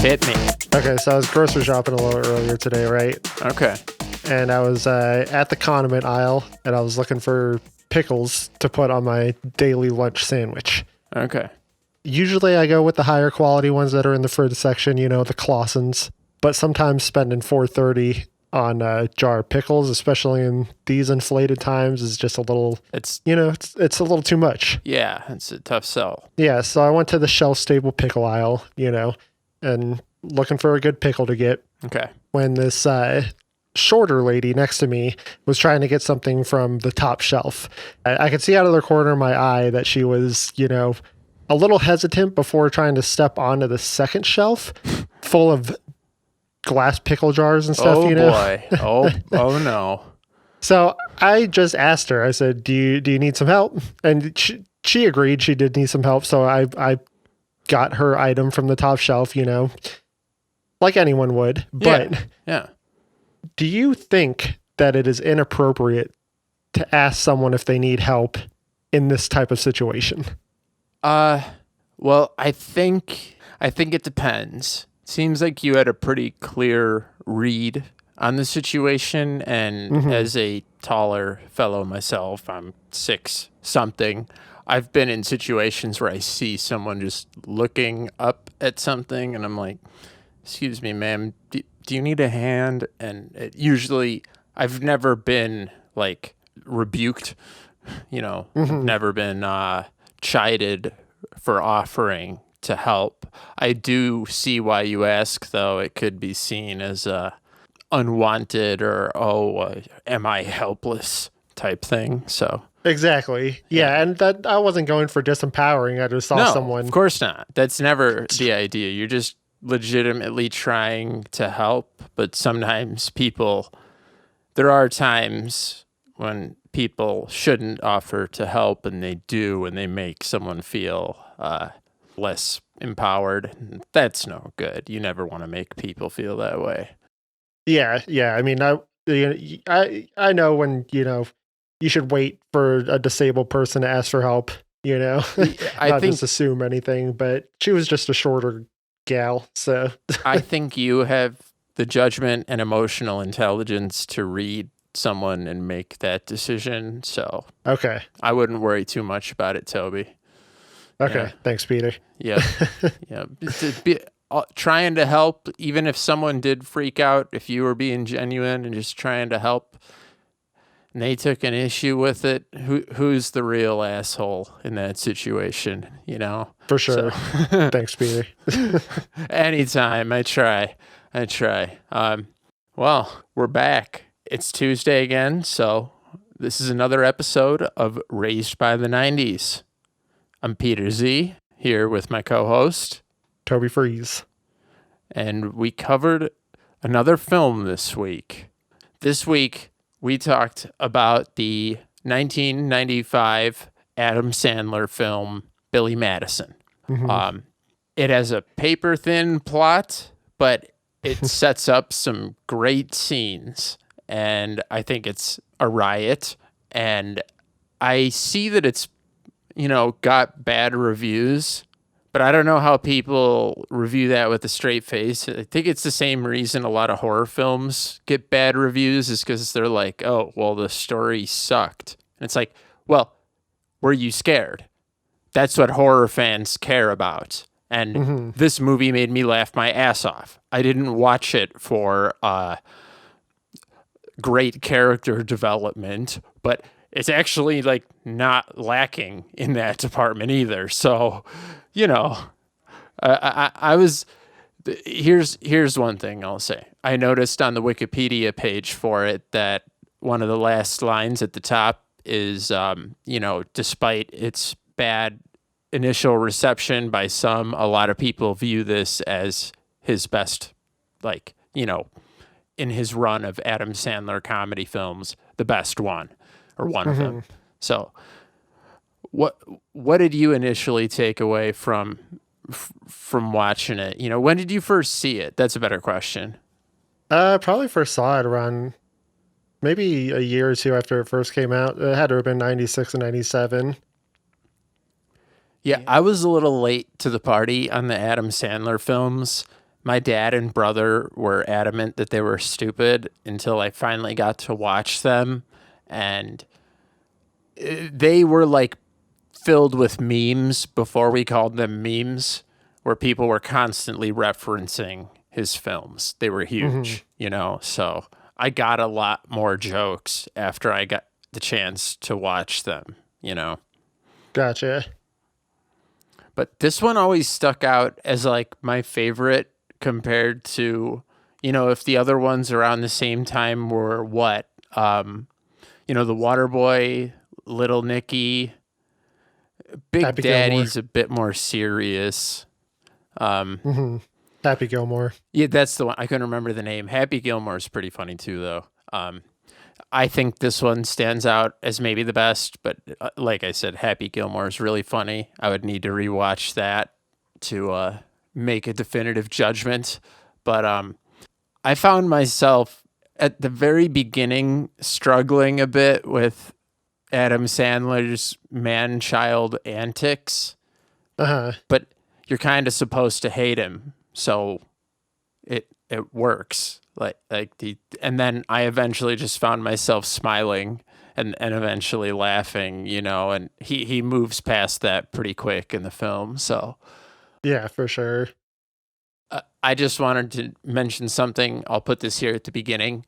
Hit me. Okay, so I was grocery shopping a little earlier today, right? Okay. And I was at the condiment aisle, and I was looking for pickles to put on my daily lunch sandwich. Okay. Usually I go with the higher quality ones that are in the fridge section, the Clausens. But sometimes spending $4.30 on a jar of pickles, especially in these inflated times, is just a little, it's a little too much. Yeah, it's a tough sell. Yeah, so I went to the shelf-stable pickle aisle, and looking for a good pickle to get. Okay. When this shorter lady next to me was trying to get something from the top shelf. I could see out of the corner of my eye that she was, a little hesitant before trying to step onto the second shelf full of glass pickle jars and stuff, boy. Oh no. So I just asked her, I said, do you need some help? And she agreed she did need some help. So I got her item from the top shelf, like anyone would. But yeah. Do you think that it is inappropriate to ask someone if they need help in this type of situation? Well, I think it depends. Seems like you had a pretty clear read on the situation, and as a taller fellow myself, I'm 6 something. I've been in situations where I see someone just looking up at something, and I'm like, "Excuse me, ma'am, do you need a hand?" And usually, I've never been like rebuked, never been chided for offering to help. I do see why you ask, though. It could be seen as a unwanted or am I helpless type thing. So exactly, yeah. And that I wasn't going for disempowering. I just saw someone. Of course not. That's never the idea. You're just legitimately trying to help, but sometimes there are times when people shouldn't offer to help, and they do, and they make someone feel less empowered. That's no good. You never want to make people feel that way. Yeah. I mean, I know when you should wait for a disabled person to ask for help. Just assume anything. But she was just a shorter gal, so I think you have the judgment and emotional intelligence to read someone and make that decision. So okay, I wouldn't worry too much about it, Toby. Okay, yeah. Thanks, Peter. Yeah. Trying to help, even if someone did freak out, if you were being genuine and just trying to help, and they took an issue with it, who's the real asshole in that situation, For sure. So. Thanks, Peter. Anytime. I try. Well, we're back. It's Tuesday again, so this is another episode of Raised by the 90s. I'm Peter Z, here with my co-host, Toby Freeze. And we covered another film this week. This week, we talked about the 1995 Adam Sandler film, Billy Madison. It has a paper-thin plot, but it sets up some great scenes. And I think it's a riot. And I see that it's got bad reviews, but I don't know how people review that with a straight face. I think it's the same reason a lot of horror films get bad reviews, is because they're like, oh, well, the story sucked. And it's like, well, were you scared? That's what horror fans care about. And this movie made me laugh my ass off. I didn't watch it for great character development, but it's actually like not lacking in that department either. So, I was, here's one thing I'll say. I noticed on the Wikipedia page for it that one of the last lines at the top is, despite its bad initial reception by some, a lot of people view this as his best, in his run of Adam Sandler comedy films, the best one. Or one of them. So, what did you initially take away from watching it? When did you first see it? That's a better question. Probably first saw it around maybe a year or two after it first came out. It had to have been 96 and 97. Yeah, I was a little late to the party on the Adam Sandler films, my dad and brother were adamant that they were stupid until I finally got to watch them, and they were like filled with memes before we called them memes, where people were constantly referencing his films. They were Hmm. huge, you know? So I got a lot more jokes after I got the chance to watch them, you know? Gotcha. But this one always stuck out as like my favorite compared to, if the other ones around the same time were what? The Waterboy, Little Nicky, Big Happy Gilmore. Daddy's a bit more serious. Hmm. Happy Gilmore. Yeah, that's the one. I couldn't remember the name. Happy Gilmore is pretty funny too, though. I think this one stands out as maybe the best, but like I said, Happy Gilmore is really funny. I would need to rewatch that to make a definitive judgment. But I found myself at the very beginning struggling a bit with Adam Sandler's man-child antics, Uh-huh. but you're kind of supposed to hate him, so it works. And then I eventually just found myself smiling and eventually laughing, and he moves past that pretty quick in the film. So Yeah, for sure. I just wanted to mention something. I'll put this here at the beginning.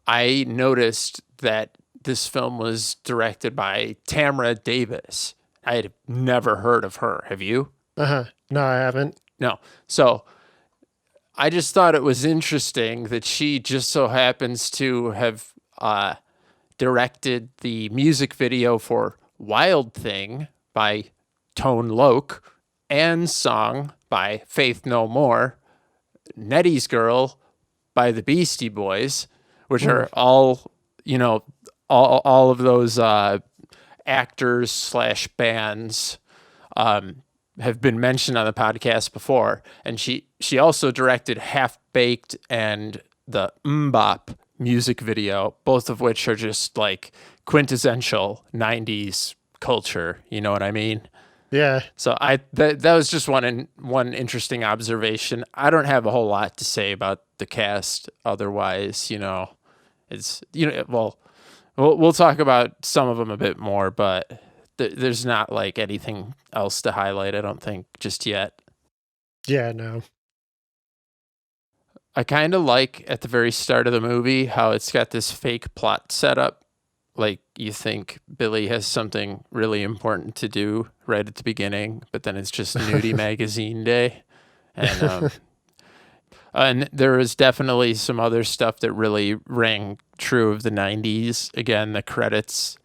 I noticed that this film was directed by Tamra Davis. I had never heard of her. Have you? Uh-huh. No, I haven't. No. So I just thought it was interesting that she just so happens to have directed the music video for Wild Thing by Tone Loc and song by Faith No More, Nettie's Girl by the Beastie Boys, which Mm. are all, all of those actors slash bands have been mentioned on the podcast before. And she also directed Half Baked and the Mbop music video, both of which are just like quintessential 90s culture. You know what I mean? Yeah. So that was just one interesting observation. I don't have a whole lot to say about the cast otherwise, It's well, we'll talk about some of them a bit more, but there's not like anything else to highlight, I don't think, just yet. Yeah, no. I kind of like at the very start of the movie how it's got this fake plot setup. Like you think Billy has something really important to do right at the beginning, but then it's just nudie magazine day. And there was definitely some other stuff that really rang true of the 90s. Again, the credits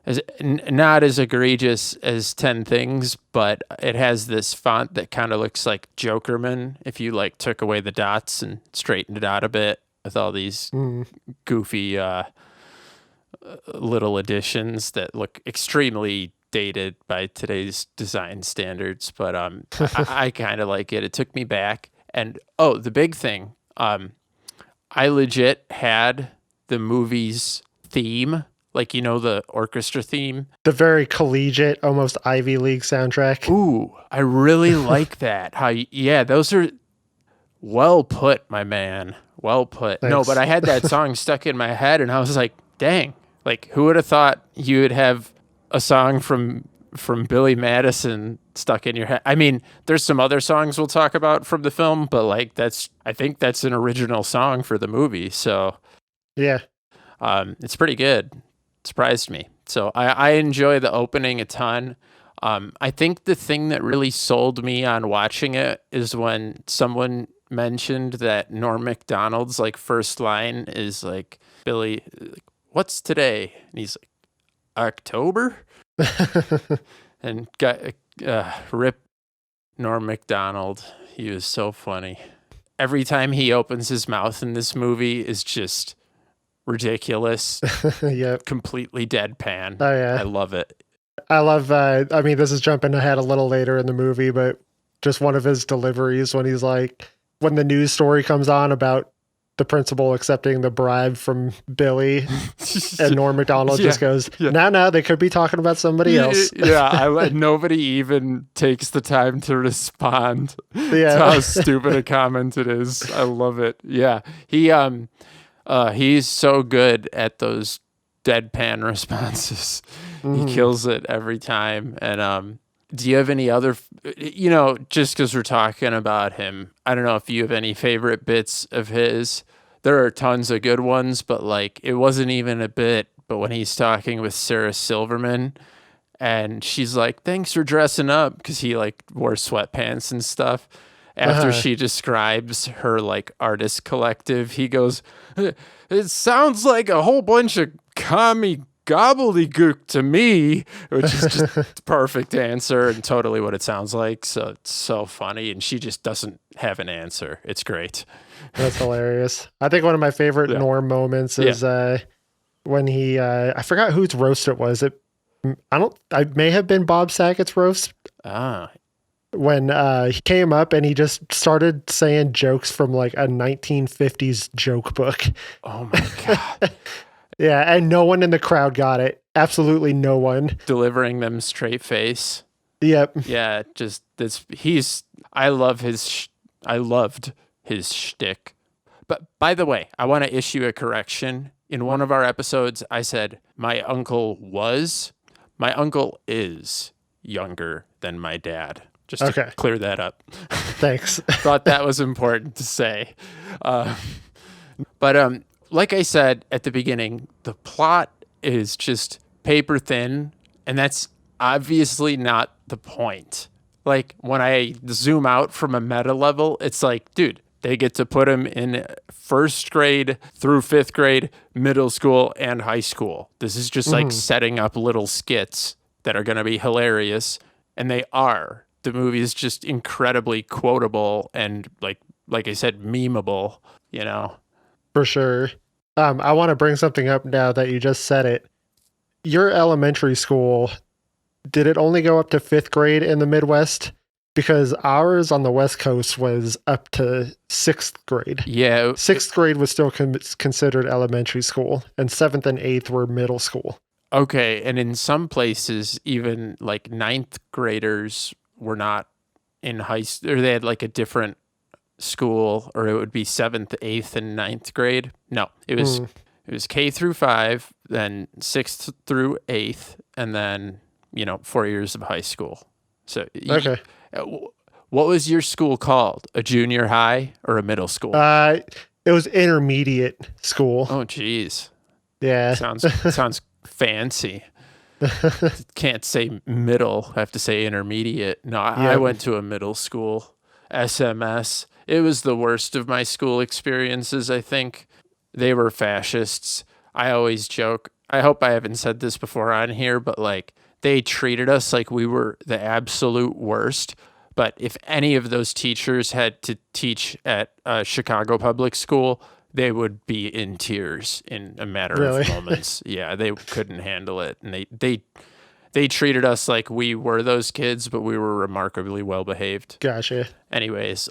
is not as egregious as 10 Things, but it has this font that kind of looks like Jokerman if you like took away the dots and straightened it out a bit with all these Mm. goofy little additions that look extremely dated by today's design standards. But I kind of like it. It took me back. And oh, the big thing, I legit had the movie's theme, like the orchestra theme. The very collegiate, almost Ivy League soundtrack. Ooh, I really like that. Yeah, those are well put, my man. Well put. No, but Thanks. I had that song stuck in my head, and I was like, dang, like who would have thought you would have a song from Billy Madison stuck in your head? I mean, there's some other songs we'll talk about from the film, but like I think that's an original song for the movie. So Yeah. it's pretty good. It surprised me. So I enjoy the opening a ton. I think the thing that really sold me on watching it is when someone mentioned that Norm Macdonald's like first line is like, Billy, like, what's today? And he's like, October? And got rip Norm Macdonald. He was so funny. Every time he opens his mouth in this movie is just ridiculous, Yep. completely deadpan. Oh, yeah. I love it. I love, I mean, this is jumping ahead a little later in the movie, but just one of his deliveries when he's like, when the news story comes on about the principal accepting the bribe from Billy, and Norm Macdonald just goes, "No, they could be talking about somebody else." Nobody even takes the time to respond to Yeah. how stupid a comment it is. I love it. Yeah, he's so good at those deadpan responses. He kills it every time. And do you have any other, just because we're talking about him, I don't know if you have any favorite bits of his. There are tons of good ones, but like it wasn't even a bit. But when he's talking with Sarah Silverman and she's like, "Thanks for dressing up," because he like wore sweatpants and stuff. After she describes her like artist collective, he goes, "It sounds like a whole bunch of commie gobbledygook to me," which is just the perfect answer and totally what it sounds like. So it's so funny. And she just doesn't have an answer. It's great. That's hilarious. I think one of my favorite Norm moments is when he, I forgot whose roast it was. I may have been Bob Saget's roast. When he came up and he just started saying jokes from like a 1950s joke book. Oh my God. Yeah, and no one in the crowd got it. Absolutely no one. Delivering them straight face. Yep. Yeah, just this. I loved his shtick. But by the way, I want to issue a correction. In one of our episodes, I said my uncle is younger than my dad. Just to clear that up. Thanks. Thought that was important to say. But like I said at the beginning, the plot is just paper thin, and that's obviously not the point. Like when I zoom out from a meta level, it's like, dude, they get to put him in first grade through fifth grade, middle school, and high school. This is just like setting up little skits that are going to be hilarious, and they are. The movie is just incredibly quotable and like I said, memeable, For sure. I want to bring something up now that you just said it. Your elementary school, did it only go up to fifth grade in the Midwest? Because ours on the West Coast was up to sixth grade. Yeah. Sixth grade was still considered elementary school, and seventh and eighth were middle school. Okay. And in some places, even like ninth graders were not in high school, or they had like a different school, or it would be seventh, eighth, and ninth grade. No, it was K through 5, then sixth through eighth, and then 4 years of high school. So what was your school called? A junior high or a middle school? It was intermediate school. Oh, geez. Yeah. Sounds fancy. Can't say middle. I have to say intermediate. No, I went to a middle school, SMS. It was the worst of my school experiences, I think. They were fascists. I always joke. I hope I haven't said this before on here, but like they treated us like we were the absolute worst. But if any of those teachers had to teach at Chicago public school, they would be in tears in a matter of moments. Yeah, they couldn't handle it. And they treated us like we were those kids, but we were remarkably well behaved. Gotcha. Anyways,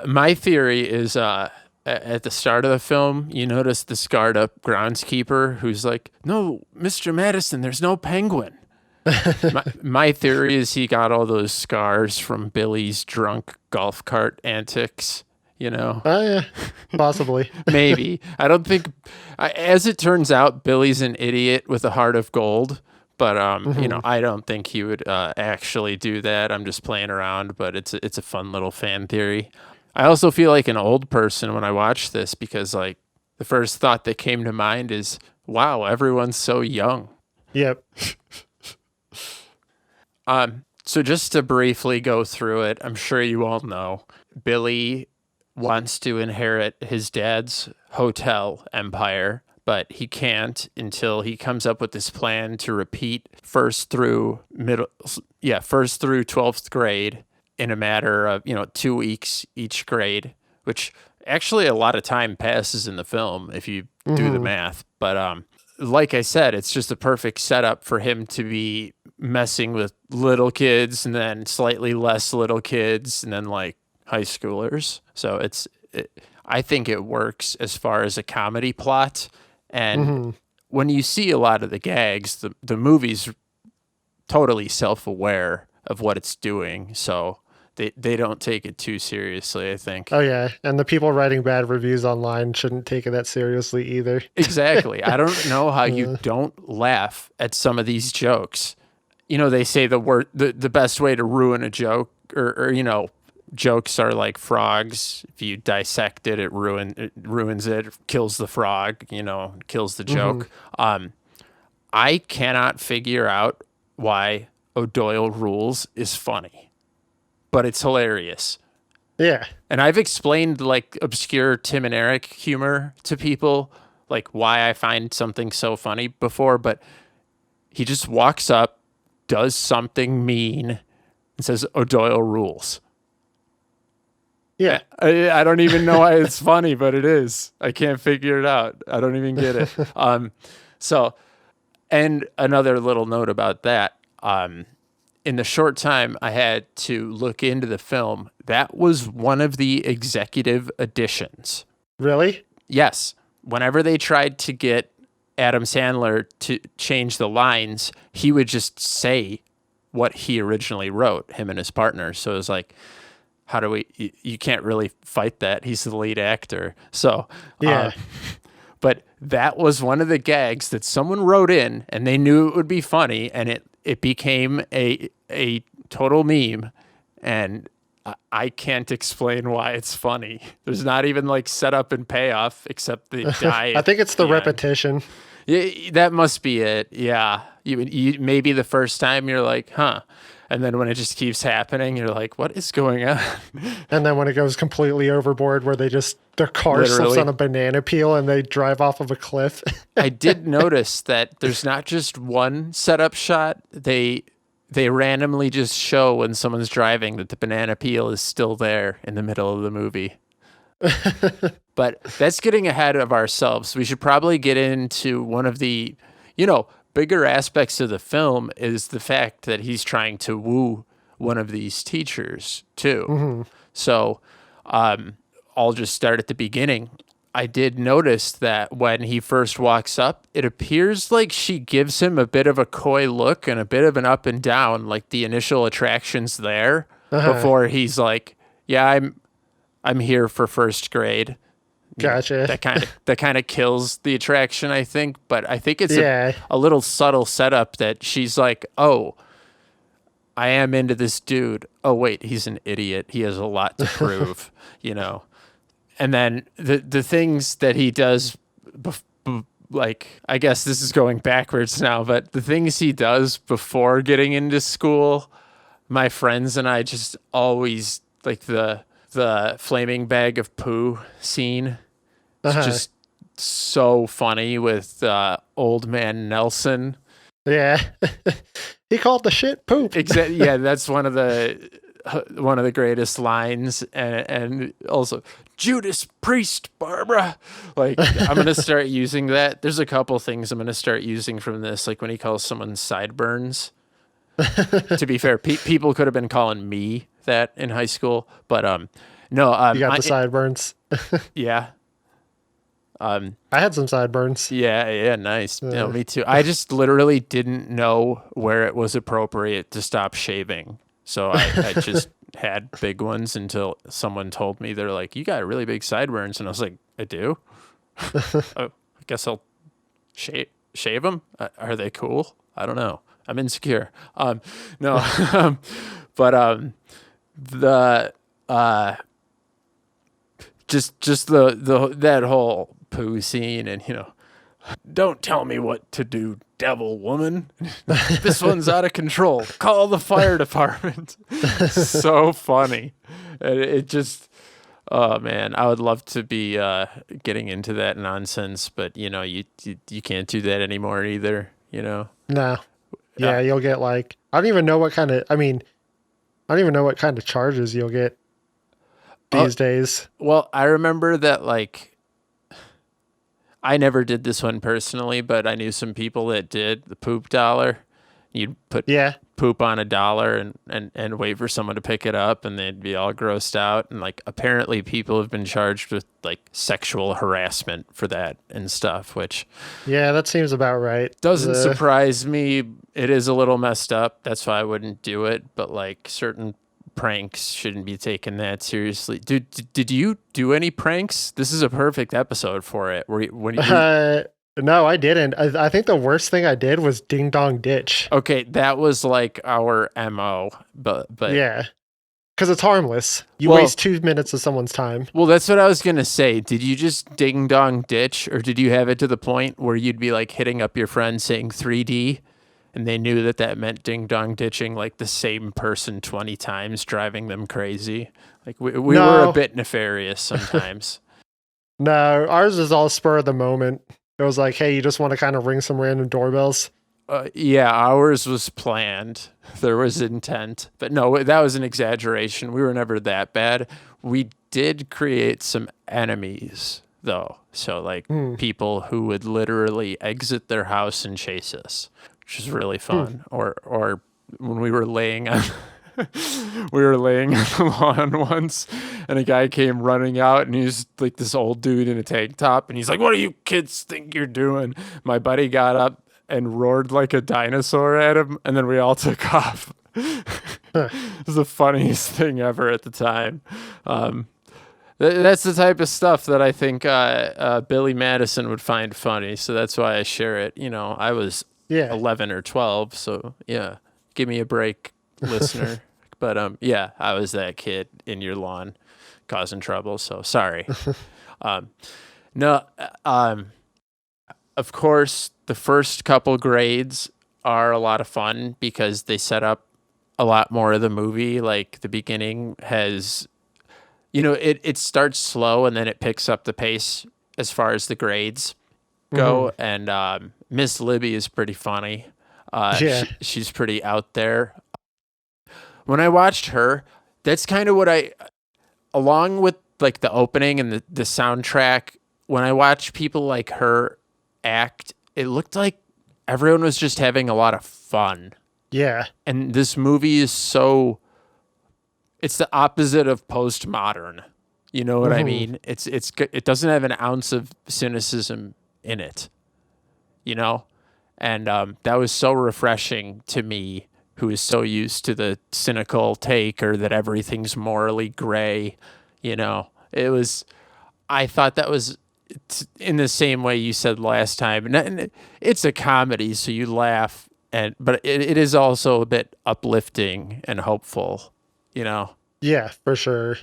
my theory is at the start of the film, you notice the scarred up groundskeeper who's like, "No, Mr. Madison, there's no penguin." my theory is he got all those scars from Billy's drunk golf cart antics. Oh, yeah, possibly. Maybe. I don't think, as it turns out, Billy's an idiot with a heart of gold. But, I don't think he would actually do that. I'm just playing around, but it's a fun little fan theory. I also feel like an old person when I watch this because, like, the first thought that came to mind is, wow, everyone's so young. Yep. So just to briefly go through it, I'm sure you all know, Billy wants to inherit his dad's hotel empire, but he can't until he comes up with this plan to repeat first through 12th grade in a matter of, 2 weeks each grade, which actually a lot of time passes in the film if you do the math. But like I said, it's just a perfect setup for him to be messing with little kids and then slightly less little kids and then like high schoolers. So I think it works as far as a comedy plot. And Hmm. when you see a lot of the gags, the movie's totally self-aware of what it's doing, so they don't take it too seriously, I Oh think. yeah, and the people writing bad reviews online shouldn't take it that seriously either. Exactly. I don't know how you Uh, don't laugh at some of these jokes. They say the best way to ruin a joke, or jokes are like frogs. If you dissect it, it ruins it, kills the frog, kills the hmm. joke. I cannot figure out why O'Doyle Rules is funny, but it's hilarious. Yeah, And I've explained like obscure Tim and Eric humor to people, like why I find something so funny before, but he just walks up, does something mean, and says O'Doyle rules. yeah. I don't even know why it's funny, but it is. I can't figure it out. I don't even get it. So, and another little note about that. In the short time I had to look into the film, that was one of the executive additions. Really? Yes. Whenever they tried to get Adam Sandler to change the lines, he would just say what he originally wrote, him and his partner. So it was like, how do you can't really fight that. He's the lead actor. So, Yeah. but that was one of the gags that someone wrote in and they knew it would be funny, and it became a total meme. And I can't explain why it's funny. There's not even like setup and payoff except they die I at think it's the the end. repetition. Yeah, that must be it. Yeah. You maybe the first time you're like, huh. And then when it just keeps happening, you're like, what is going on? And then when it goes completely overboard where their car slips on Literally. a banana peel and they drive off of a cliff. I did notice that there's not just one setup shot. They randomly just show when someone's driving that the banana peel is still there in the middle of the movie. But that's getting ahead of ourselves. We should probably get into one of the, bigger aspects of the film is the fact that he's trying to woo one of these teachers too. Hmm. So I'll just start at the beginning. I did notice that when he first walks up, it appears like she gives him a bit of a coy look and a bit of an up and down, like the initial attraction's there Uh-huh. before he's like, "Yeah, I'm here for first grade." Gotcha. That kind of kills the attraction, I think. But I think it's a Yeah. a little subtle setup that she's like, "Oh, I am into this dude. Oh wait, he's an idiot. He has a lot to prove." You know. And then the things that he does, like, I guess this is going backwards now, but the things he does before getting into school, my friends and I just always like the flaming bag of poo scene. It's Uh-huh. just so funny with old man Nelson. Yeah. He called the shit poop. Yeah, that's one of the greatest lines, and also Judas Priest, Barbara. Like, I'm gonna start using that. There's a couple things I'm gonna start using from this, like when he calls someone sideburns. To be fair, people could have been calling me that in high school, but no, You got the sideburns. yeah, I had some sideburns. yeah, yeah, nice. Uh, Me too. I just literally didn't know where it was appropriate to stop shaving. So I just had big ones until someone told me, they're like, "You got really big sideburns." And I was like, "I do? Oh, I guess I'll shave them. Are they cool? I don't know. I'm insecure." No, but the just the that whole poo scene, and don't tell me what to do, devil woman. This one's out of control. Call the fire department. So funny. And it just, oh man, I would love to be getting into that nonsense, but you can't do that anymore either. no. Uh, Yeah, you'll get like I don't even know what kind of I mean, I don't even know what kind of charges you'll get oh, these days. well, I remember that, like, I never did this one personally, but I knew some people that did the poop dollar. You'd put Yeah. poop on a dollar and wait for someone to pick it up, and they'd be all grossed out. And like apparently people have been charged with like sexual harassment for that and stuff, which Yeah, that seems about right. doesn't surprise me. It is a little messed up. That's why I wouldn't do it. But like certain pranks shouldn't be taken that seriously. Dude, did you do any pranks? This is a perfect episode for it. No, I didn't. I think the worst thing I did was ding dong ditch. Okay, that was like our MO, but Yeah, because it's harmless. You Well- waste 2 minutes of someone's time. well, that's what I was gonna say. Did you just ding dong ditch, or did you have it to the point where you'd be like hitting up your friend saying 3D, and they knew that meant ding dong ditching like the same person 20 times, driving them crazy? Like we were No. a bit nefarious sometimes. No, ours is all spur of the moment. It was like, hey, you just want to kind of ring some random doorbells. Yeah, ours was planned. There was intent. But no, that was an exaggeration. We were never that bad. We did create some enemies, though. So, like, people who would literally exit their house and chase us, which is really fun. Or when we were laying on... we were laying on the lawn once, and a guy came running out, and he's like this old dude in a tank top, and he's like, "What do you kids think you're doing?" My buddy got up and roared like a dinosaur at him, and then we all took off. It was the funniest thing ever at the time. That's the type of stuff that I think Billy Madison would find funny, so that's why I share it. You know, I was 11 or 12, so yeah, give me a break, listener. But yeah, I was that kid in your lawn causing trouble, so sorry. No, of course, the first couple grades are a lot of fun because they set up a lot more of the movie. Like the beginning has, you know, it starts slow and then it picks up the pace as far as the grades go. And Miss Libby is pretty funny. She's pretty out there. When I watched her, that's kind of what along with like the opening and the soundtrack, when I watch people like her act, it looked like everyone was just having a lot of fun. Yeah. And this movie is it's the opposite of postmodern. You know what I mean? It doesn't have an ounce of cynicism in it, you know? And that was so refreshing to me, who is so used to the cynical take or that everything's morally gray, you know? I thought that was in the same way you said last time. And it's a comedy, so you laugh, but it is also a bit uplifting and hopeful, you know? Yeah, for sure.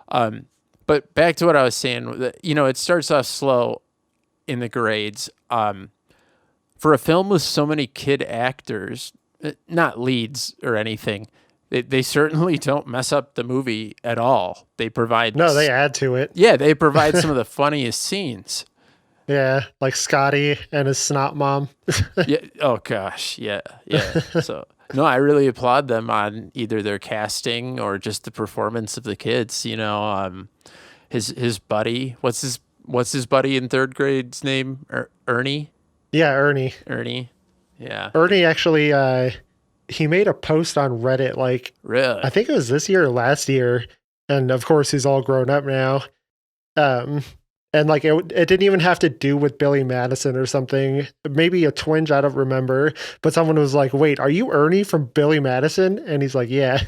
But back to what I was saying, you know, it starts off slow in the grades. For a film with so many kid actors, not leads or anything, they certainly don't mess up the movie at all. They provide... No, they add to it. Yeah, they provide some of the funniest scenes. Yeah, like Scotty and his snot mom. Yeah. Oh, gosh. Yeah. So, no, I really applaud them on either their casting or just the performance of the kids. You know, his buddy, what's his buddy in third grade's name? Ernie? Yeah, Ernie. Yeah. Ernie actually, he made a post on Reddit, like, Really? I think it was this year or last year. And of course, he's all grown up now. And like, it didn't even have to do with Billy Madison or something. Maybe a twinge, I don't remember. But someone was like, wait, are you Ernie from Billy Madison? And he's like, yeah.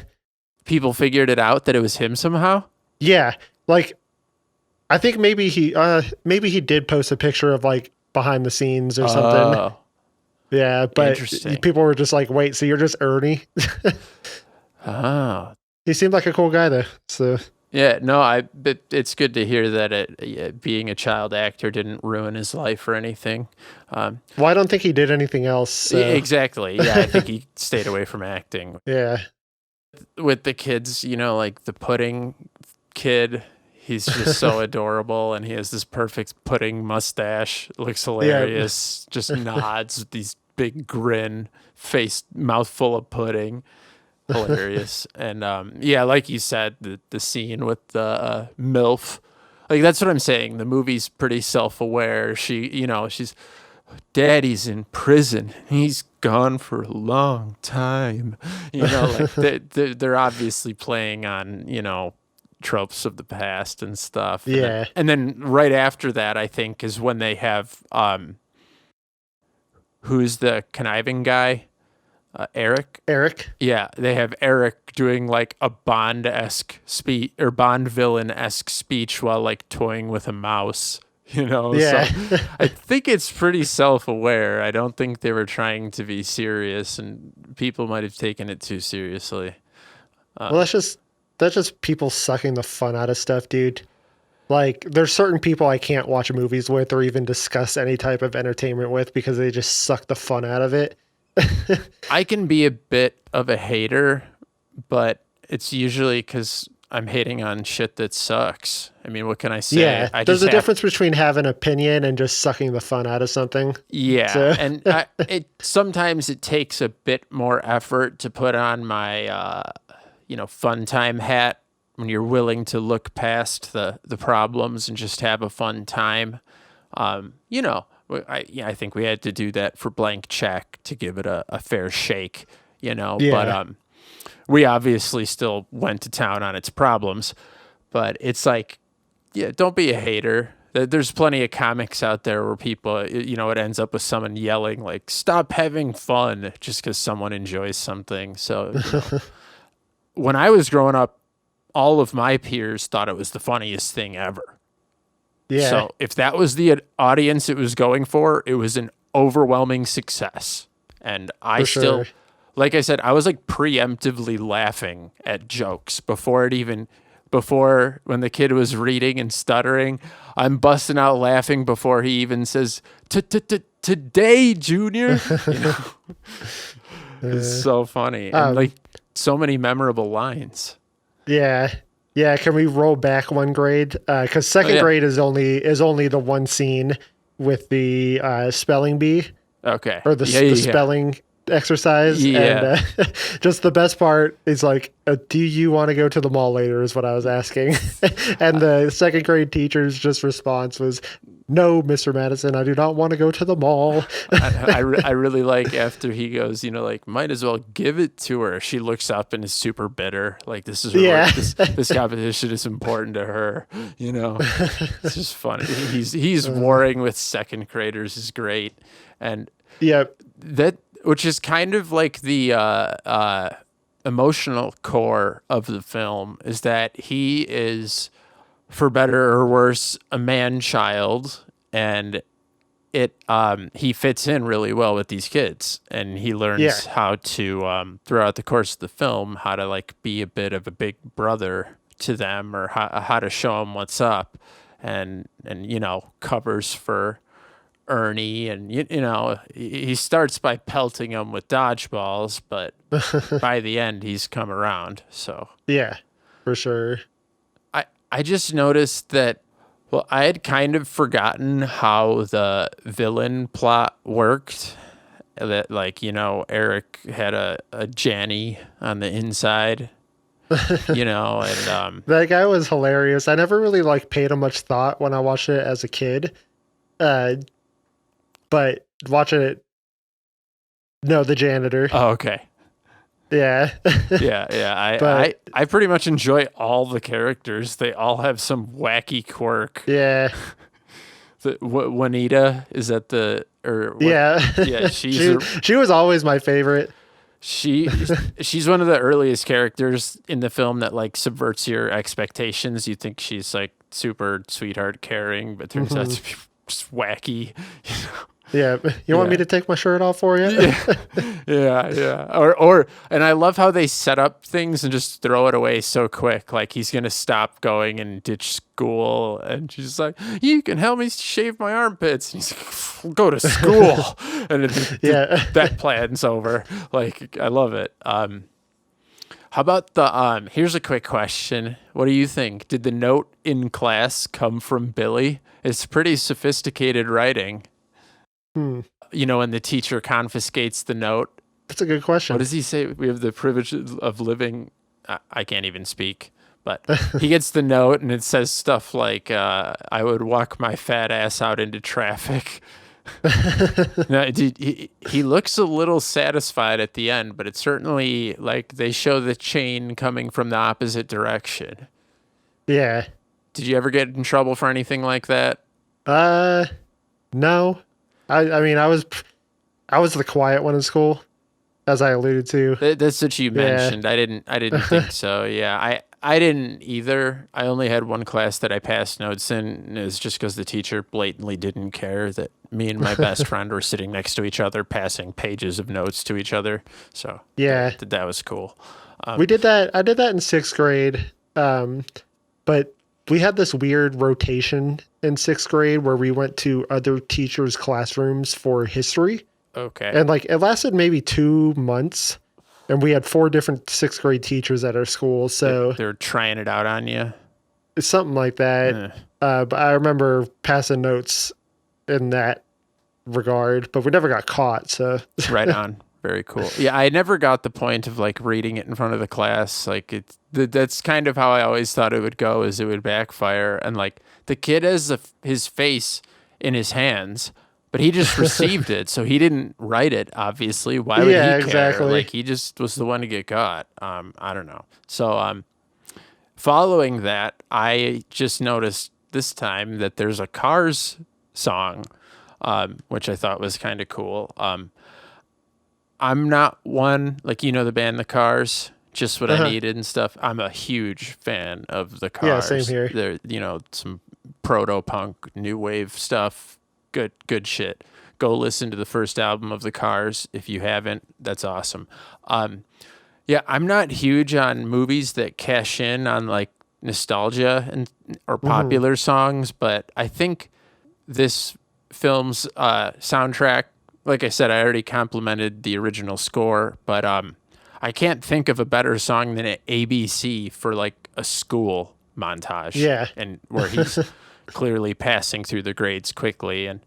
People figured it out that it was him somehow? Yeah. Like, I think maybe he did post a picture of like behind the scenes or something. Oh. Yeah, but Interesting. people were just like, wait, so you're just Ernie? Oh. He seemed like a cool guy though. So Yeah, no, but it's good to hear that being a child actor didn't ruin his life or anything. well, I don't think he did anything else. So. Exactly. Yeah, I think he stayed away from acting. Yeah. With the kids, you know, like the pudding kid, he's just so adorable, and he has this perfect pudding mustache. Looks hilarious. Just nods with these big grin, mouth full of pudding. Hilarious. And yeah, like you said, the scene with the MILF, like that's what I'm saying. The movie's pretty self-aware. She's Daddy's in prison. He's gone for a long time. Like they're obviously playing on, tropes of the past and stuff. Yeah. And then right after that, I think, is when they have who's the conniving guy? Eric. Eric. Yeah, they have Eric doing like a Bond-esque speech or Bond villain-esque speech while like toying with a mouse. Yeah. So I think it's pretty self-aware. I don't think they were trying to be serious, and people might have taken it too seriously. Well, that's just people sucking the fun out of stuff, dude. Like, there's certain people I can't watch movies with or even discuss any type of entertainment with because they just suck the fun out of it. I can be a bit of a hater, but it's usually because I'm hating on shit that sucks. I mean, what can I say? Yeah, there's a difference between having an opinion and just sucking the fun out of something. Yeah, So, and sometimes it takes a bit more effort to put on my fun time hat when you're willing to look past the problems and just have a fun time. I think we had to do that for Blank Check to give it a fair shake, yeah, but we obviously still went to town on its problems. But it's like, yeah, don't be a hater. There's plenty of comics out there where people, it ends up with someone yelling like, "Stop having fun," just because someone enjoys something. So when I was growing up, all of my peers thought it was the funniest thing ever. yeah, So if that was the audience it was going for, it was an overwhelming success. And I for still, sure. like I said, I was like preemptively laughing at jokes before when the kid was reading and stuttering, I'm busting out laughing before he even says, "Today, Junior." It's so funny. And like so many memorable lines. Yeah. Yeah, can we roll back one grade? Because second yeah. grade is only the one scene with the spelling bee Okay. or the spelling exercise. Yeah. And just the best part is like, do you want to go to the mall later? Is what I was asking. And the second grade teacher's just response was, "No, Mr. Madison, I do not want to go to the mall." I really like after he goes, like, might as well give it to her. She looks up and is super bitter. Like, this is Yeah. this competition is important to her. It's just funny. He's warring with second graders is great, and Yeah. that which is kind of like the emotional core of the film is that he is, for better or worse, a man child, and he fits in really well with these kids, and he learns how to throughout the course of the film how to like be a bit of a big brother to them, or how to show them what's up, and covers for Ernie, and he starts by pelting him with dodgeballs, but by the end he's come around. So Yeah, for sure. I just noticed that, well, I had kind of forgotten how the villain plot worked. That, like, Eric had a Janny on the inside, and That guy was hilarious. I never really like paid him much thought when I watched it as a kid. But watching it, no, the janitor. oh, okay. Yeah. Yeah. But I pretty much enjoy all the characters. They all have some wacky quirk. yeah. Juanita, is that Yeah. Yeah, she was always my favorite. she's one of the earliest characters in the film that like subverts your expectations. You think she's like super sweetheart caring, but turns out to be just wacky. Yeah. You want me to take my shirt off for you? Yeah. Or and I love how they set up things and just throw it away so quick. Like, he's gonna stop going and ditch school, and she's like, "You can help me shave my armpits." And he's like, "Go to school." And that plan's over. Like, I love it. How about the here's a quick question. What do you think? Did the note in class come from Billy? It's pretty sophisticated writing. When the teacher confiscates the note. That's a good question. What does he say? We have the privilege of living. I can't even speak, but he gets the note and it says stuff like, "I would walk my fat ass out into traffic." No, dude, he looks a little satisfied at the end, but it's certainly like they show the chain coming from the opposite direction. Yeah. Did you ever get in trouble for anything like that? Uh, no. I mean, I was the quiet one in school, as I alluded to. That's what you Yeah. mentioned. I didn't think so. Yeah, I didn't either. I only had one class that I passed notes in, and it was just because the teacher blatantly didn't care that me and my best friend were sitting next to each other, passing pages of notes to each other. So Yeah. that was cool. We did that. I did that in sixth grade. But we had this weird rotation in sixth grade where we went to other teachers' classrooms for history. Okay. And like it lasted maybe 2 months. And we had 4 different sixth grade teachers at our school. So They're trying it out on you. it's something like that. Eh, But I remember passing notes in that regard, but we never got caught. So right on. Very cool. Yeah, I never got the point of like reading it in front of the class. Like that's kind of how I always thought it would go, is it would backfire. And like the kid has his face in his hands, but he just received it, so he didn't write it. Obviously, why would he care? exactly. Like he just was the one to get caught. I don't know. So following that, I just noticed this time that there's a Cars song, which I thought was kind of cool. I'm not one, like, you know, the band The Cars, just what I needed and stuff. I'm a huge fan of The Yeah, Cars. same here. They're, you know, some proto-punk, new wave stuff. Good shit. Go listen to the first album of The Cars if you haven't. That's awesome. Yeah, I'm not huge on movies that cash in on like nostalgia and or popular songs, but I think this film's soundtrack, like I said, I already complimented the original score, but I can't think of a better song than ABC for like a school montage. Yeah. And where he's clearly passing through the grades quickly. And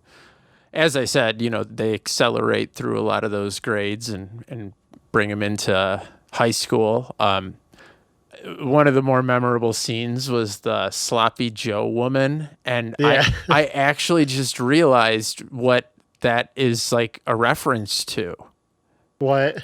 as I said, you know, they accelerate through a lot of those grades and bring them into high school. One of the more memorable scenes was the Sloppy Joe woman. And Yeah. I actually just realized what that is like a reference to. What?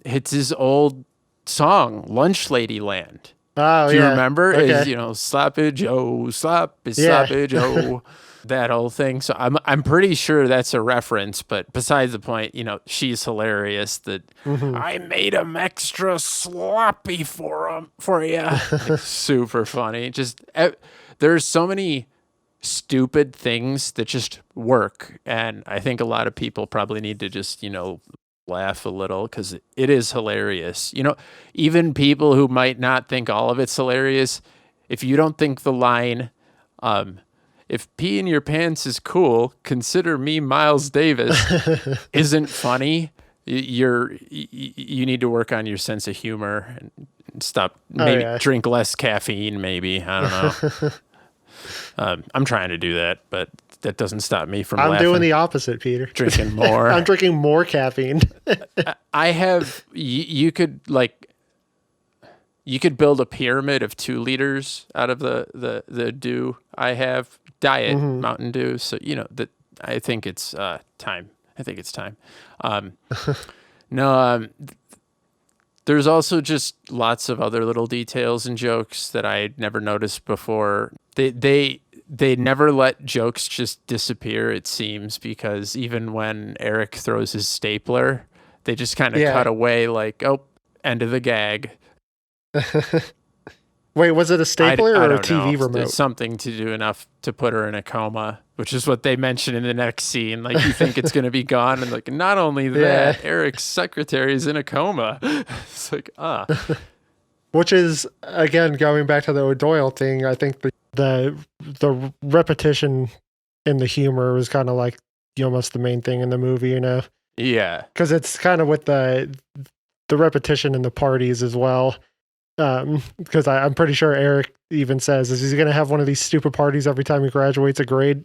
It's his old song, Lunch Lady Land. Oh, Do you yeah. remember? Okay. Is, you know, Sloppy Joe, Sloppy Yeah. Joe, that whole thing. So I'm pretty sure that's a reference, but besides the point, you know, she's hilarious that I made him extra sloppy for you. Like, super funny. Just there's so many stupid things that just work, and I think a lot of people probably need to just, you know, laugh a little because it is hilarious. You know, even people who might not think all of it's hilarious, if you don't think the line, if pee in your pants is cool, consider me Miles Davis, isn't funny, you need to work on your sense of humor and stop, maybe drink less caffeine, maybe. I don't know. I'm trying to do that, but that doesn't stop me from I'm laughing. doing the opposite, Peter. Drinking more. I'm drinking more caffeine. I have, you could like, you could build a pyramid of 2 liters out of the dew I have, diet Mountain Dew. So, you know, that I think it's time. I think it's time. No, there's also just lots of other little details and jokes that I had never noticed before. They never let jokes just disappear, it seems, because even when Eric throws his stapler, they just kind of cut away like, oh, end of the gag. Wait, was it a stapler I or a don't TV know. remote? It's something to do enough to put her in a coma, which is what they mention in the next scene. Like, you think it's going to be gone, and like, not only that, Eric's secretary is in a coma. It's like, Which is, again, going back to the O'Doyle thing, I think the repetition in the humor was kind of like almost the main thing in the movie, you know? yeah. Because it's kind of with the repetition in the parties as well. Because I'm pretty sure Eric even says, is he going to have one of these stupid parties every time he graduates a grade?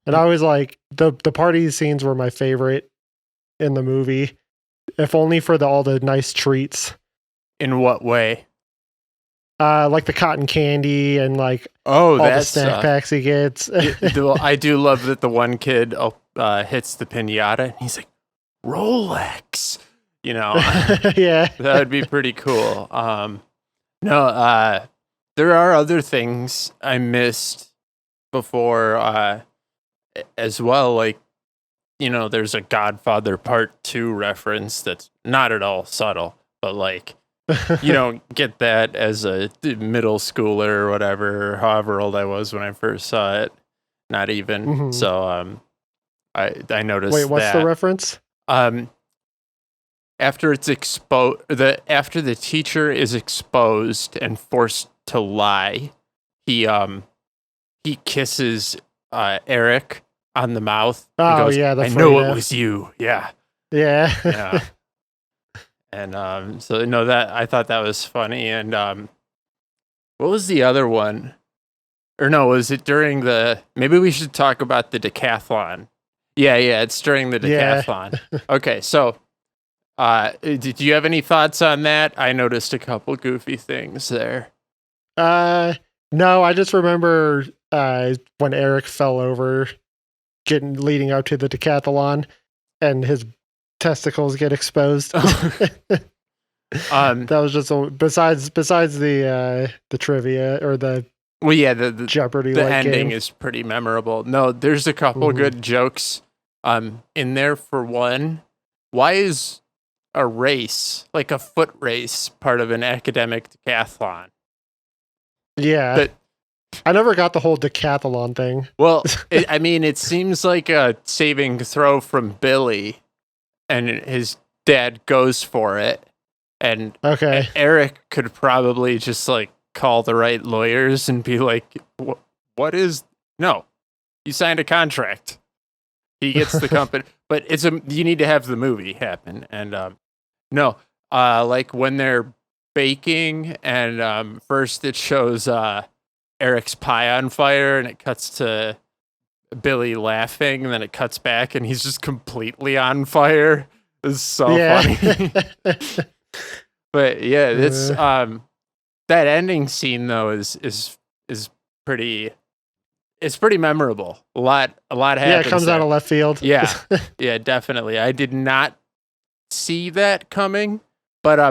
And I was like, the party scenes were my favorite in the movie, if only for all the nice treats. In what way? Like the cotton candy and like all the snack packs he gets. I do love that the one kid, I'll hits the pinata, and he's like, Rolex. Yeah. That would be pretty cool. No, there are other things I missed before as well. Like, there's a Godfather Part 2 reference that's not at all subtle, but like, you don't get that as a middle schooler or whatever, or however old I was when I first saw it. Not even. Mhm. So I noticed. Wait, what's that. the reference? After it's after the teacher is exposed and forced to lie, he kisses Eric on the mouth. Oh, He goes, yeah, the I know Freda. it was you. Yeah. Yeah. Yeah. And so no, that I thought that was funny. And what was the other one? Or no, was it during maybe we should talk about the decathlon. Yeah, it's during the Yeah. decathlon. Okay, so did you have any thoughts on that? I noticed a couple goofy things there. No, I just remember when Eric fell over leading up to the decathlon and his testicles get exposed. That was just besides the trivia or the the Jeopardy the ending game. is pretty memorable. No, there's a couple good jokes in there. For one, why is a race, like a foot race, part of an academic decathlon? Yeah. But I never got the whole decathlon thing. Well, it seems like a saving throw from Billy, and his dad goes for it. And Okay. Eric could probably just like call the right lawyers and be like, what is, no, you signed a contract. He gets the company, but you need to have the movie happen. And no, like when they're baking and first it shows Eric's pie on fire and it cuts to Billy laughing and then it cuts back and he's just completely on fire. It's so funny. But yeah, it's that ending scene though is pretty, it's pretty memorable. A lot happens. Yeah, it comes out of left field. Yeah, definitely. I did not see that coming, but I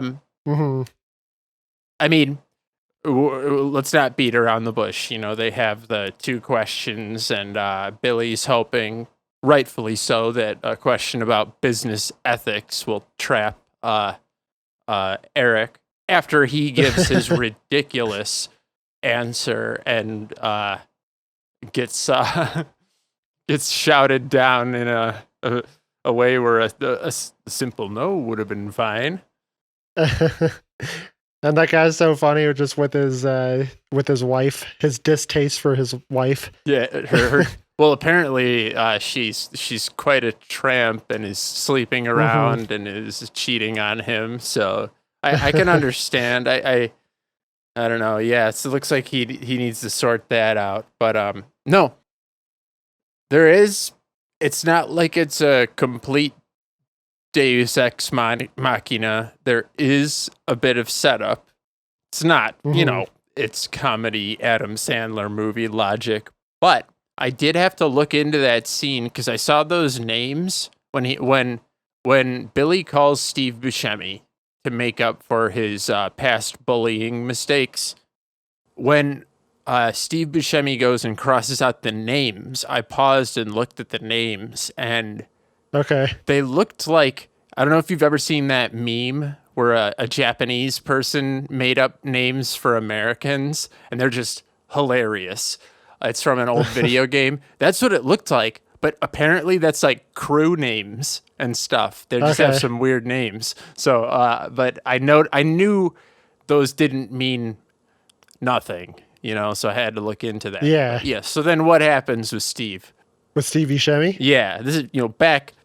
mean, let's not beat around the bush. They have the two questions, and Billy's hoping, rightfully so, that a question about business ethics will trap Eric after he gives his ridiculous answer and gets shouted down in a way where a simple no would have been fine. And that guy's so funny, just with his wife, his distaste for his wife. Yeah, her well, apparently she's quite a tramp and is sleeping around and is cheating on him. So I can understand. I don't know. Yeah, so it looks like he needs to sort that out. But no, it's not like it's a complete Deus Ex Machina. There is a bit of setup. It's not, it's comedy Adam Sandler movie logic, but I did have to look into that scene because I saw those names when Billy calls Steve Buscemi to make up for his past bullying mistakes. When Steve Buscemi goes and crosses out the names, I paused and looked at the names, and they looked like, I don't know if you've ever seen that meme where a Japanese person made up names for Americans, and they're just hilarious. It's from an old video game. That's what it looked like, but apparently that's like crew names and stuff. They just have some weird names. So, but I knew those didn't mean nothing, so I had to look into that. Yeah. But yeah. So then what happens with Steve? With Steve Buscemi? Yeah. This is,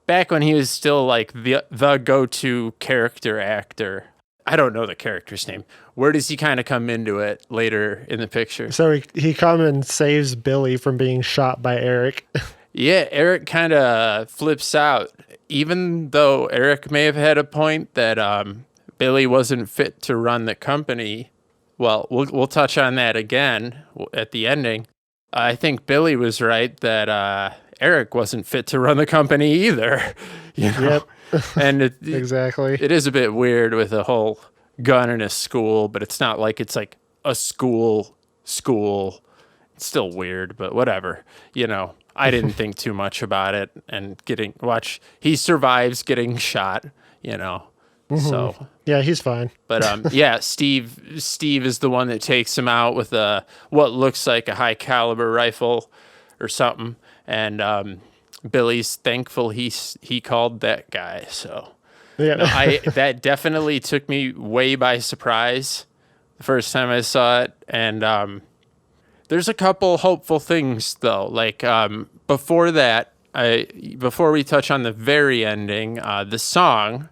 back when he was still like the go-to character actor. I don't know the character's name. Where does he kind of come into it later in the picture? So he comes and saves Billy from being shot by Eric. Yeah, Eric kind of flips out. Even though Eric may have had a point that Billy wasn't fit to run the company, well, we'll touch on that again at the ending. I think Billy was right that Eric wasn't fit to run the company either. You know? Yep. And Exactly. it is a bit weird with a whole gun in a school, but it's not like it's like a school. It's still weird, but whatever. I didn't think too much about it, and he survives getting shot, So, Yeah, he's fine. but yeah, Steve is the one that takes him out with what looks like a high caliber rifle or something, and Billy's thankful he called that guy. So, Yeah. no, that definitely took me way by surprise the first time I saw it, and there's a couple hopeful things though. Like before that, before we touch on the very ending, the song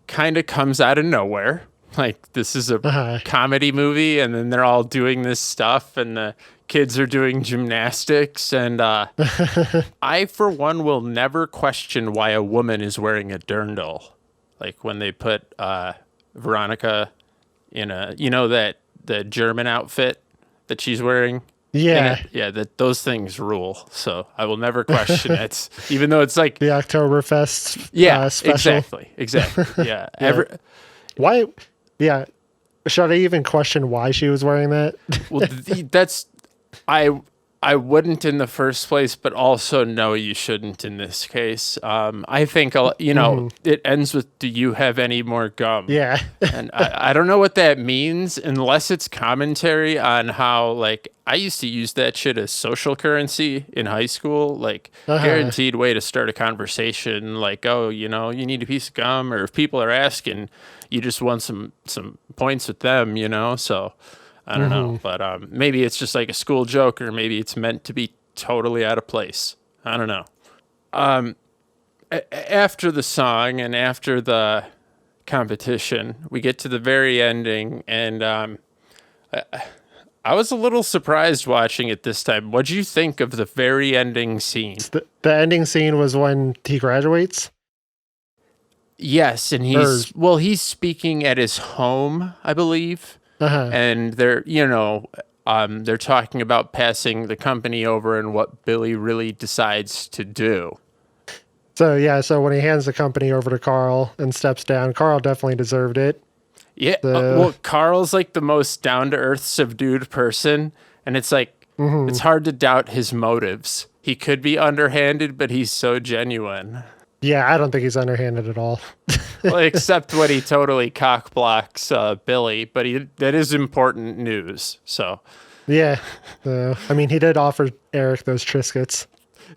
kind of comes out of nowhere. Like, this is a comedy movie, and then they're all doing this stuff, and the kids are doing gymnastics, and I, for one, will never question why a woman is wearing a dirndl. Like, when they put Veronica in the German outfit that she's wearing. Yeah. Yeah, those things rule. So I will never question it, even though it's like The Oktoberfest special. Exactly. Yeah. Yeah. Why? Yeah. Should I even question why she was wearing that? Well, I wouldn't in the first place, but also no, you shouldn't in this case. I think it ends with "Do you have any more gum?" Yeah. And I don't know what that means unless it's commentary on how, like, I used to use that shit as social currency in high school, like guaranteed way to start a conversation. Like, oh, you need a piece of gum, or if people are asking, you just want some points with them, So I don't know, but maybe it's just like a school joke, or maybe it's meant to be totally out of place. I don't know. After the song and after the competition, we get to the very ending, and I was a little surprised watching it this time. What'd you think of the very ending scene? The ending scene was when he graduates. Yes, and he's speaking at his home, I believe. And they're talking about passing the company over and what Billy really decides to do. So when he hands the company over to Carl and steps down, Carl definitely deserved it. Yeah, well, Carl's like the most down-to-earth, subdued person, and it's like, it's hard to doubt his motives. He could be underhanded, but he's so genuine. Yeah, I don't think he's underhanded at all. Well, except when he totally cock-blocks Billy, but that is important news, so. Yeah, I mean, he did offer Eric those Triscuits.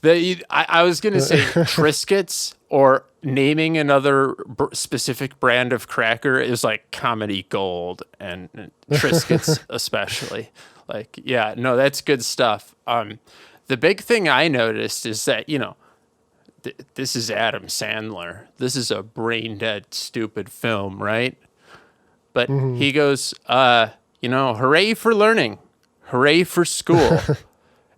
I was going to say Triscuits, or naming another specific brand of cracker is like comedy gold, and Triscuits especially. Like, yeah, no, that's good stuff. The big thing I noticed is that, this is Adam Sandler. This is a brain-dead, stupid film, right? But he goes, hooray for learning, hooray for school,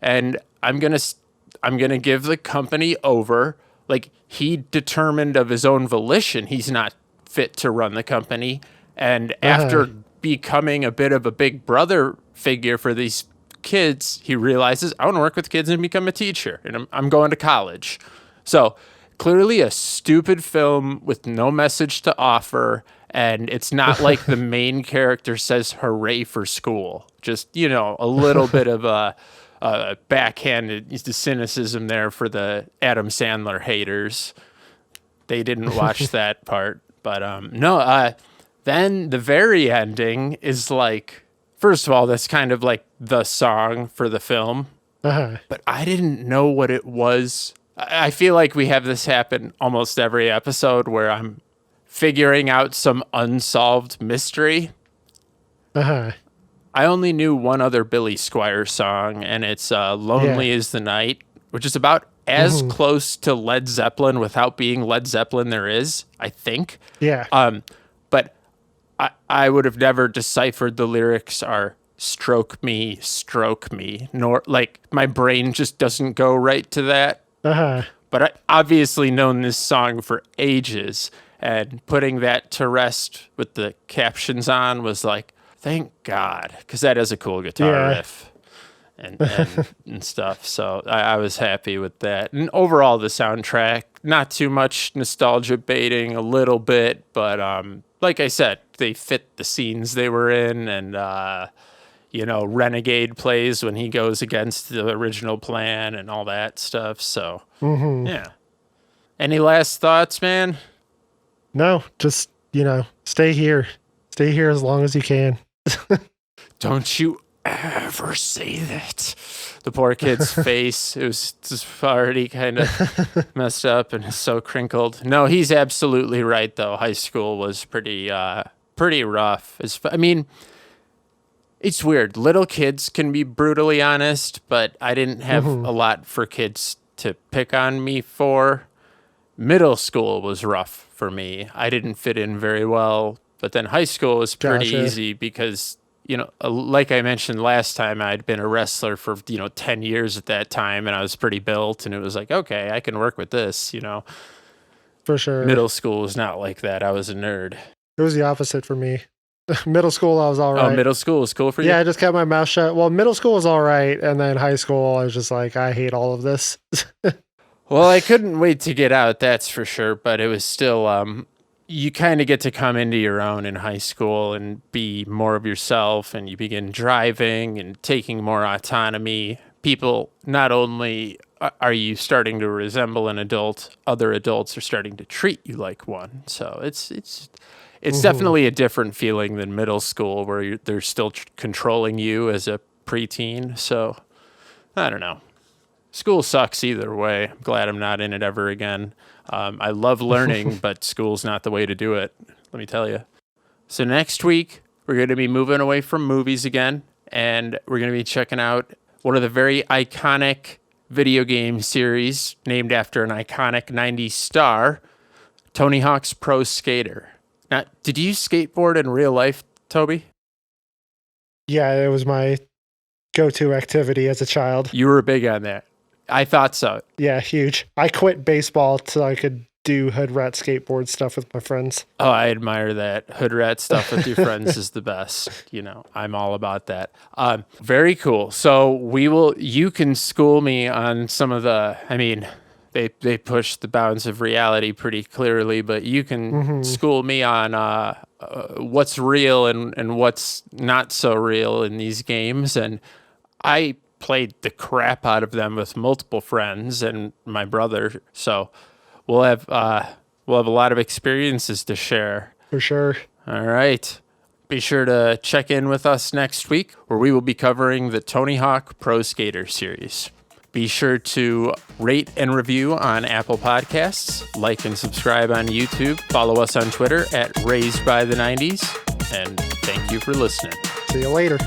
and I'm gonna give the company over. Like, he determined of his own volition he's not fit to run the company, and after becoming a bit of a big brother figure for these kids, he realizes, I want to work with kids and become a teacher, and I'm going to college. So clearly a stupid film with no message to offer, and it's not like the main character says hooray for school. Just, a little bit of a backhanded cynicism there for the Adam Sandler haters. They didn't watch that part. But no, then the very ending is like, first of all, that's kind of like the song for the film. But I didn't know what it was. I feel like we have this happen almost every episode where I'm figuring out some unsolved mystery. I only knew one other Billy Squier song, and it's Lonely is the Night, which is about as close to Led Zeppelin without being Led Zeppelin there is, I think. Yeah. But I would have never deciphered the lyrics are stroke me, nor, like, my brain just doesn't go right to that. But I obviously known this song for ages, and putting that to rest with the captions on was like, thank God, because that is a cool guitar riff. and stuff. So I was happy with that. And overall, the soundtrack, not too much nostalgia baiting, a little bit, but like I said, they fit the scenes they were in, and Renegade plays when he goes against the original plan and all that stuff. So yeah. Any last thoughts, man? No, just stay here. Stay here as long as you can. Don't you ever say that. The poor kid's face, it was just already kind of messed up and so crinkled. No, he's absolutely right, though. High school was pretty rough. It's weird. Little kids can be brutally honest, but I didn't have a lot for kids to pick on me for. Middle school was rough for me. I didn't fit in very well, but then high school was pretty easy because, like I mentioned last time, I'd been a wrestler for, 10 years at that time, and I was pretty built, and it was like, okay, I can work with this, For sure. Middle school was not like that. I was a nerd. It was the opposite for me. Middle school, I was all right. Oh, middle school was cool for you? Yeah, I just kept my mouth shut. Well, middle school was all right, and then high school, I was just like, I hate all of this. Well, I couldn't wait to get out, that's for sure, but it was still, you kind of get to come into your own in high school and be more of yourself, and you begin driving and taking more autonomy. People, not only are you starting to resemble an adult, other adults are starting to treat you like one. So it's definitely a different feeling than middle school, where they're still controlling you as a preteen. So I don't know. School sucks either way. I'm glad I'm not in it ever again. I love learning, but school's not the way to do it, let me tell you. So next week, we're going to be moving away from movies again, and we're going to be checking out one of the very iconic video game series named after an iconic 90s star, Tony Hawk's Pro Skater. Now, did you skateboard in real life, Toby? Yeah, it was my go-to activity as a child. You were big on that. I thought so. Yeah, huge. I quit baseball so I could do hood rat skateboard stuff with my friends. Oh, I admire that. Hood rat stuff with your friends is the best. I'm all about that. Very cool. So you can school me on some of they push the bounds of reality pretty clearly, but you can school me on what's real and what's not so real in these games. And I played the crap out of them with multiple friends and my brother. So we'll have a lot of experiences to share. For sure. All right. Be sure to check in with us next week, where we will be covering the Tony Hawk Pro Skater series. Be sure to rate and review on Apple Podcasts, like and subscribe on YouTube, follow us on Twitter at RaisedByThe90s, and thank you for listening. See you later.